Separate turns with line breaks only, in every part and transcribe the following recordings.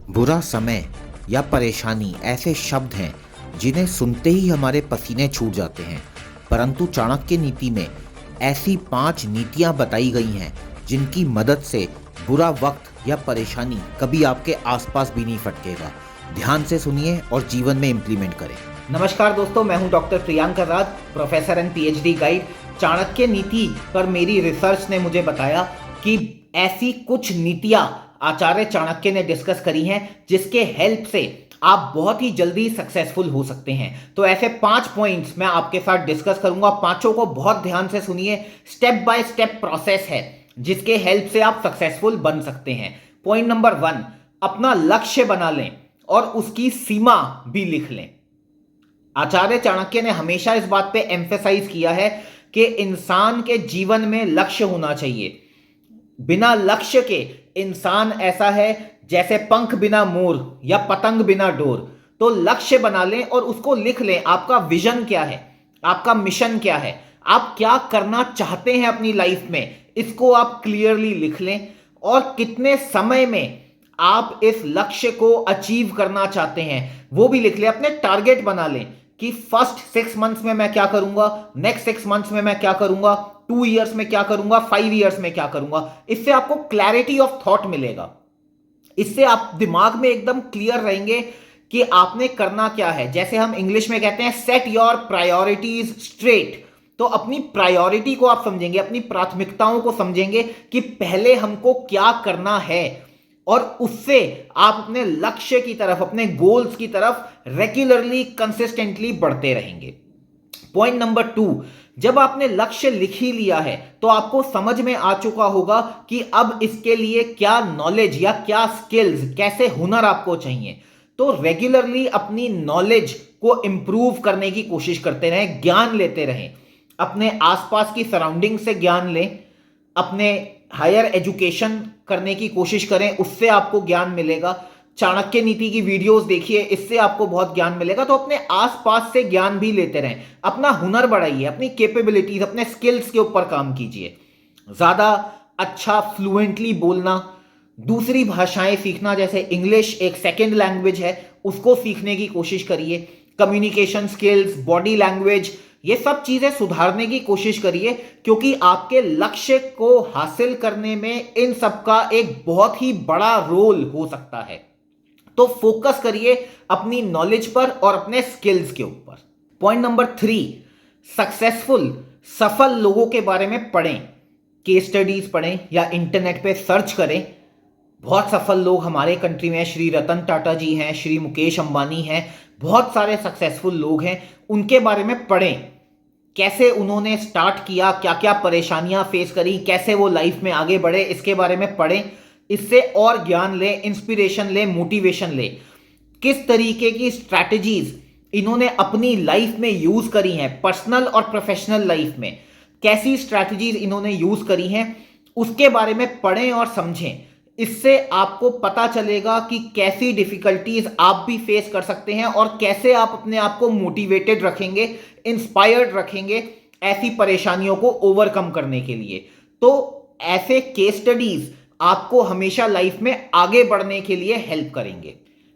बुरा समय या परेशानी ऐसे शब्द हैं जिन्हें सुनते ही हमारे पसीने छूट जाते हैं। परंतु चाणक्य नीति में ऐसी 5 नीतियां बताई गई हैं जिनकी मदद से बुरा वक्त या परेशानी कभी आपके आसपास भी नहीं फटकेगा। ध्यान से सुनिए और जीवन में इम्प्लीमेंट करें।
नमस्कार दोस्तों, मैं हूं doctor Priyank Raj, professor and PhD guide. Chanakya नीति पर मेरी रिसर्च ने मुझे बताया कि ऐसी कुछ नीतियां आचार्य चाणक्य ने डिस्कस करी हैं जिसके हेल्प से आप बहुत ही जल्दी सक्सेसफुल हो सकते हैं। तो ऐसे 5 पॉइंट्स मैं आपके साथ डिस्कस करूंगा। पांचों को बहुत ध्यान से सुनिए। स्टेप बाय स्टेप प्रोसेस है जिसके हेल्प से आप सक्सेसफुल बन सकते हैं। पॉइंट नंबर 1, अपना लक्ष्य बना लें और उसकी सीमा भी लिख लें। आचार्य चाणक्य ने हमेशा इस बात पे एम्फेसाइज किया है कि इंसान के जीवन में लक्ष्य होना चाहिए। बिना लक्ष्य के इंसान ऐसा है जैसे पंख बिना मोर या पतंग बिना डोर। तो लक्ष्य बना लें और उसको लिख लें। आपका विजन क्या है, आपका मिशन क्या है, आप क्या करना चाहते हैं अपनी लाइफ में, इसको आप क्लियरली लिख लें। और कितने समय में आप इस लक्ष्य को अचीव करना चाहते हैं वो भी लिख लें। अपने टारगेट बना लें कि फर्स्ट 6 मंथ्स में मैं क्या करूंगा, नेक्स्ट 6 मंथ्स में मैं क्या करूंगा, 2 इयर्स में क्या करूंगा, 5 इयर्स में क्या करूंगा। इससे आपको क्लैरिटी ऑफ थॉट मिलेगा। इससे आप दिमाग में एकदम क्लियर रहेंगे कि आपने करना क्या है। जैसे हम इंग्लिश में कहते हैं, सेट योर प्रायोरिटीज स्ट्रेट। तो अपनी प्रायोरिटी को आप समझेंगे, अपनी प्राथमिकताओं को समझेंगे कि पहले हमको क्या करना है, और उससे आप अपने लक्ष्य की तरफ, अपने गोल्स की तरफ रेगुलरली कंसिस्टेंटली बढ़ते रहेंगे। पॉइंट नंबर 2, जब आपने लक्ष्य लिख ही लिया है तो आपको समझ में आ चुका होगा कि अब इसके लिए क्या नॉलेज या क्या स्किल्स, कैसे हुनर आपको चाहिए। तो रेगुलरली अपनी नॉलेज को इंप्रूव करने की कोशिश करते रहें, ज्ञान लेते रहें। अपने आसपास की सराउंडिंग से ज्ञान लें, अपने हायर एजुकेशन करने की कोशिश करें, उससे आपको ज्ञान मिलेगा। चाणक्य नीति की वीडियोस देखिए, इससे आपको बहुत ज्ञान मिलेगा। तो अपने आसपास से ज्ञान भी लेते रहें, अपना हुनर बढ़ाइए, अपनी कैपेबिलिटीज, अपने स्किल्स के ऊपर काम कीजिए। ज्यादा अच्छा फ्लुएंटली बोलना, दूसरी भाषाएं सीखना, जैसे इंग्लिश एक सेकेंड लैंग्वेज है, उसको सीखने की कोशिश करिए। कम्युनिकेशन स्किल्स, बॉडी लैंग्वेज, ये सब चीजें सुधारने की कोशिश करिए, क्योंकि आपके लक्ष्य को हासिल करने में इन सब का एक बहुत ही बड़ा रोल हो सकता है। तो फोकस करिए अपनी नॉलेज पर और अपने स्किल्स के ऊपर। पॉइंट नंबर 3, सक्सेसफुल, सफल लोगों के बारे में पढ़ें, केस स्टडीज पढ़ें या इंटरनेट पे सर्च करें। बहुत सफल लोग हमारे कंट्री में, श्री रतन टाटा जी हैं, श्री मुकेश अंबानी हैं, बहुत सारे सक्सेसफुल लोग हैं। उनके बारे में पढ़ें, कैसे उन्होंने स्टार्ट किया, क्या क्या परेशानियां फेस करी, कैसे वो लाइफ में आगे बढ़े, इसके बारे में पढ़ें। इससे और ज्ञान लें, इंस्पिरेशन लें, मोटिवेशन लें। किस तरीके की स्ट्रैटेजीज इन्होंने अपनी लाइफ में यूज करी हैं, पर्सनल और प्रोफेशनल लाइफ में कैसी स्ट्रैटेजीज इन्होंने यूज करी हैं, उसके बारे में पढ़ें और समझें। इससे आपको पता चलेगा कि कैसी डिफिकल्टीज आप भी फेस कर सकते हैं और कैसे आप अपने आप को मोटिवेटेड रखेंगे, इंस्पायर्ड रखेंगे ऐसी परेशानियों को ओवरकम करने के लिए। तो ऐसे केस स्टडीज आपको हमेशा लाइफ में आगे बढ़ने के लिए हेल्प करेंगे।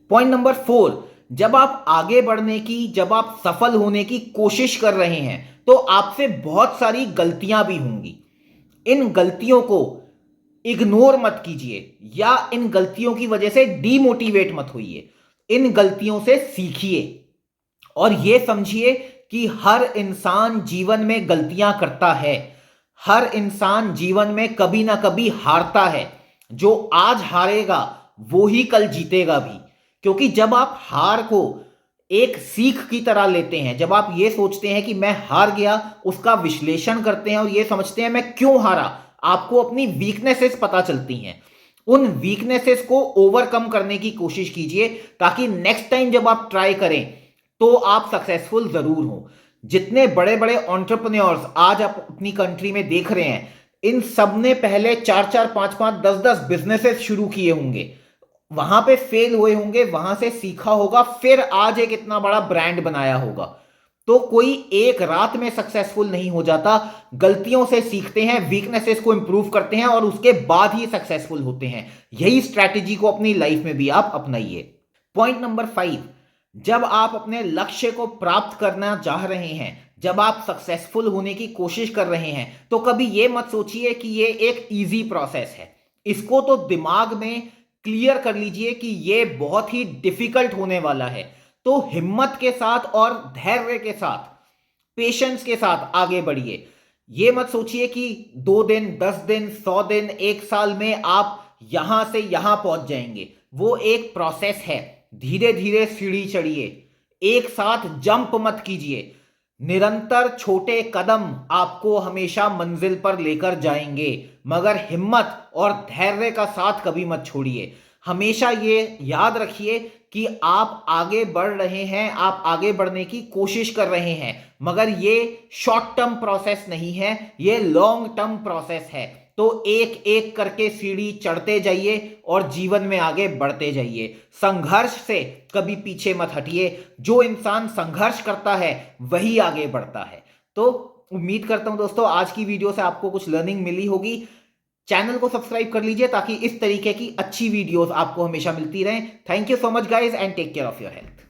पॉइंट नंबर 4, जब आप आगे बढ़ने की, जब आप सफल होने की कोशिश कर रहे हैं तो आपसे बहुत सारी गलतियां भी होंगी। इन गलतियों को इग्नोर मत कीजिए या इन गलतियों की वजह से डीमोटिवेट मत होइए। इन गलतियों से सीखिए और यह समझिए कि हर इंसान जीवन में गलतियां करता है। हर इंसान जीवन में कभी ना कभी हारता है। जो आज हारेगा वो ही कल जीतेगा भी। क्योंकि जब आप हार को एक सीख की तरह लेते हैं, जब आप ये सोचते हैं कि मैं हार गया, उसका विश्लेषण करते हैं और ये समझते हैं मैं क्यों हारा, आपको अपनी वीकनेसेस पता चलती हैं। उन वीकनेसेस को ओवरकम करने की कोशिश कीजिए ताकि नेक्स्ट टाइम जब आप ट्राई करें तो आप सक्सेसफुल जरूर हो। जितने बड़े बड़े एंटरप्रेन्योर्स आज आप अपनी कंट्री में देख रहे हैं, इन सब ने पहले 4-4, 5-5, 10-10 बिजनेसेस शुरू किए होंगे, वहां पे फेल हुए होंगे, वहां से सीखा होगा, फिर आज एक इतना बड़ा ब्रांड बनाया होगा। तो कोई एक रात में सक्सेसफुल नहीं हो जाता। गलतियों से सीखते हैं, वीकनेसेस को इंप्रूव करते हैं और उसके बाद ही सक्सेसफुल होते हैं। यही स्ट्रैटेजी को अपनी लाइफ में भी आप अपनाइए। पॉइंट नंबर 5, जब आप अपने लक्ष्य को प्राप्त करना चाह रहे हैं, जब आप सक्सेसफुल होने की कोशिश कर रहे हैं, तो कभी यह मत सोचिए कि यह एक इजी प्रोसेस है। इसको तो दिमाग में क्लियर कर लीजिए कि यह बहुत ही डिफिकल्ट होने वाला है। तो हिम्मत के साथ और धैर्य के साथ, पेशेंस के साथ आगे बढ़िए। यह मत सोचिए कि 2 दिन, 10 दिन, 100 दिन, 1 साल में आप यहां से यहां पहुंच जाएंगे। वो एक प्रोसेस है। धीरे धीरे सीढ़ी चढ़िए, एक साथ जंप मत कीजिए। निरंतर छोटे कदम आपको हमेशा मंजिल पर लेकर जाएंगे, मगर हिम्मत और धैर्य का साथ कभी मत छोड़िए। हमेशा ये याद रखिए कि आप आगे बढ़ रहे हैं, आप आगे बढ़ने की कोशिश कर रहे हैं, मगर ये शॉर्ट टर्म प्रोसेस नहीं है, ये लॉन्ग टर्म प्रोसेस है। तो एक एक करके सीढ़ी चढ़ते जाइए और जीवन में आगे बढ़ते जाइए। संघर्ष से कभी पीछे मत हटिए। जो इंसान संघर्ष करता है वही आगे बढ़ता है। तो उम्मीद करता हूं दोस्तों आज की वीडियो से आपको कुछ लर्निंग मिली होगी। चैनल को सब्सक्राइब कर लीजिए ताकि इस तरीके की अच्छी वीडियोस आपको हमेशा मिलती रहें। Thank you so much guys and take care of your health.